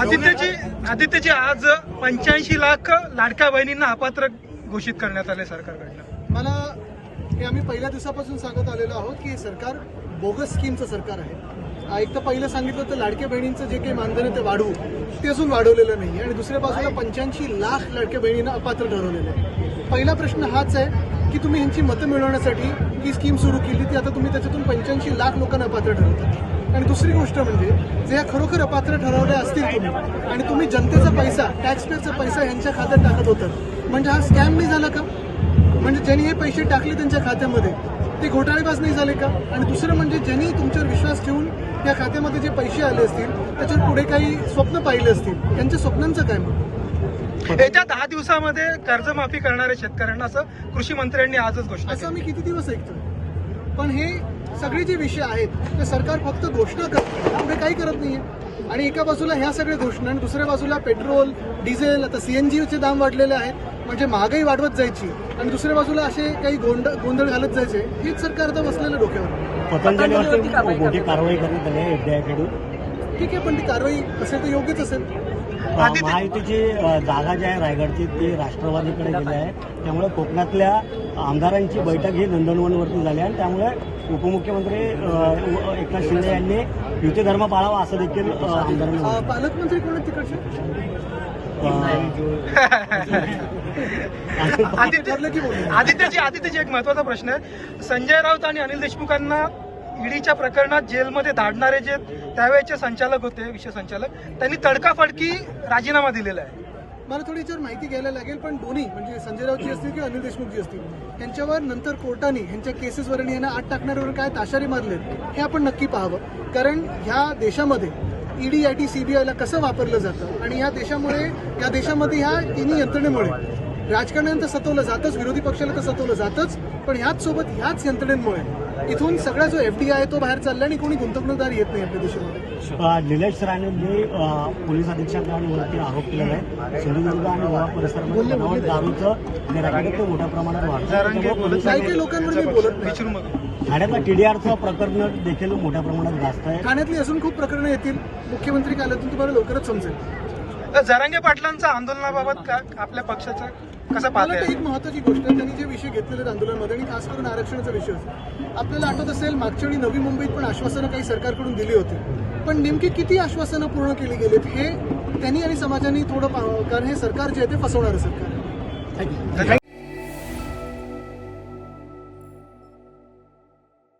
आदित्यजी आज 85 लाख लाडक्या बहिणींना अपात्र घोषित करण्यात आले सरकारकडनं. मला हे आम्ही पहिल्या दिवसापासून सांगत आलेलो आहोत की हे सरकार बोगस स्कीमचं सरकार आहे. एक तर पहिलं सांगितलं तर लाडक्या बहिणींचं जे काही मानधन आहे ते वाढवू, ते अजून वाढवलेलं नाही आणि दुसऱ्या बाजूला 85 लाख लाडक्या बहिणींना अपात्र ठरवलेलं आहे. पहिला प्रश्न हाच आहे की तुम्ही ह्यांची मतं मिळवण्यासाठी ही स्कीम सुरू केली, ती आता तुम्ही त्याच्यातून 85 लाख लोकांना अपात्र ठरवता. आणि दुसरी गोष्ट म्हणजे जे या खरोखर अपात्र ठरवले असतील तुम्ही आणि तुम्ही जनतेचा पैसा, टॅक्सपेअरचा पैसा ह्यांच्या खात्यात टाकत होतात, म्हणजे हा स्कॅम नाही झाला का? म्हणजे ज्यांनी हे पैसे टाकले त्यांच्या खात्यामध्ये ते घोटाळेबाज नाही झाले का? आणि दुसरं म्हणजे ज्यांनी तुमच्यावर विश्वास ठेवून या खात्यामध्ये जे पैसे आले असतील त्याच्यावर पुढे काही स्वप्न पाहिले असतील, त्यांच्या स्वप्नांचं काय मग? येत्या 10 दिवसामध्ये कर्जमाफी करणाऱ्या शेतकऱ्यांना असं कृषी मंत्र्यांनी आजच घोषणा असं आम्ही किती दिवस ऐकतोय. पण हे सगळे जे विषय आहेत ते सरकार फक्त घोषणा करतं, पुढे काही करत नाहीये. आणि एका बाजूला ह्या सगळ्या घोषणा आणि दुसऱ्या बाजूला पेट्रोल, डिझेल, आता सीएनजीचे दाम वाढलेले आहेत, म्हणजे महागाई वाढवत जायची आणि दुसऱ्या बाजूला असे काही गोंधळ घालत जायचे. हेच सरकार आता बसलेलं डोक्यावर. पतंजलीवरती मोठी कारवाई करण्यात आली आहे एफडीआयकडून. ठीक आहे, पण ती कारवाई असेल तर योग्यच असेल. महायुतीची जागा जी आहे रायगडची ती राष्ट्रवादीकडे गेली आहे, त्यामुळे कोकणातल्या आमदारांची बैठक ही नंदनवनवरती झाली आणि त्यामुळे उपमुख्यमंत्री एकनाथ शिंदे यांनी युती धर्म पाळावा असं देखील आमदारांना. पालकमंत्री कोण आहेत तिकडचे? आदित्यजी एक महत्वाचा प्रश्न आहे. संजय राऊत आणि अनिल देशमुखांना ईडीच्या प्रकरणात जेलमध्ये धाडणारे जे त्यावेळेचे संचालक होते, विशेष संचालक, त्यांनी तडकाफडकी राजीनामा दिलेला आहे. मला थोडी याच्यावर माहिती घ्यायला लागेल, पण दोन्ही म्हणजे संजय राऊतजी असतील किंवा अनिल देशमुखजी असतील यांच्यावर नंतर कोर्टाने ह्यांच्या केसेसवर आणि यांना आत टाकण्यावर काय ताशारे मारलेत हे आपण नक्की पाहावं. कारण ह्या देशामध्ये ईडी, आयटी, सीबीआयला कसं वापरलं जातं आणि या देशामध्ये ह्या तिन्ही यंत्रणेमुळे राजकारण्यांना तर सतवलं जातच, विरोधी पक्षाला तर सतवलं जातच, पण ह्याच सोबत ह्याच यंत्रणेमुळे इथून सगळा जो एफडीआय आहे तो बाहेर चालला आणि कोणी गुंतवणूकदार येत नाही आपल्या देशामध्ये. निलेश राणेंनी पोलीस अधीक्षकांवरती आरोप केलेला आहे. सिंधुदुर्ग आणि गोवा परिसरामध्ये दारूचं निराकरण मोठ्या प्रमाणात वाढतं. काही लोकांवर मी बोलत नाही. ठाण्यातला टीडीआरचं प्रकरण देखील मोठ्या प्रमाणात जास्त आहे. ठाण्यातली अजून खूप प्रकरणं येतील. मुख्यमंत्री कालातून तुम्हाला लवकरच समजेल. जरांगे पाटलांच्या आंदोलनाबाबत आपल्या पक्षाचं कसं मला पाहताय? एक महत्वाची गोष्ट, त्यांनी जे विषय घेतलेले आंदोलनामध्ये आणि खास करून आरक्षणाचा विषय होता. आपल्याला आठवत असेल मागच्या वेळी नवी मुंबईत पण आश्वासनं काही सरकारकडून दिली होती, पण नेमकी किती आश्वासनं पूर्ण केली गेलीत हे त्यांनी आणि समाजाने थोडं, कारण हे सरकार जे आहे ते फसवणारं सरकार आहे.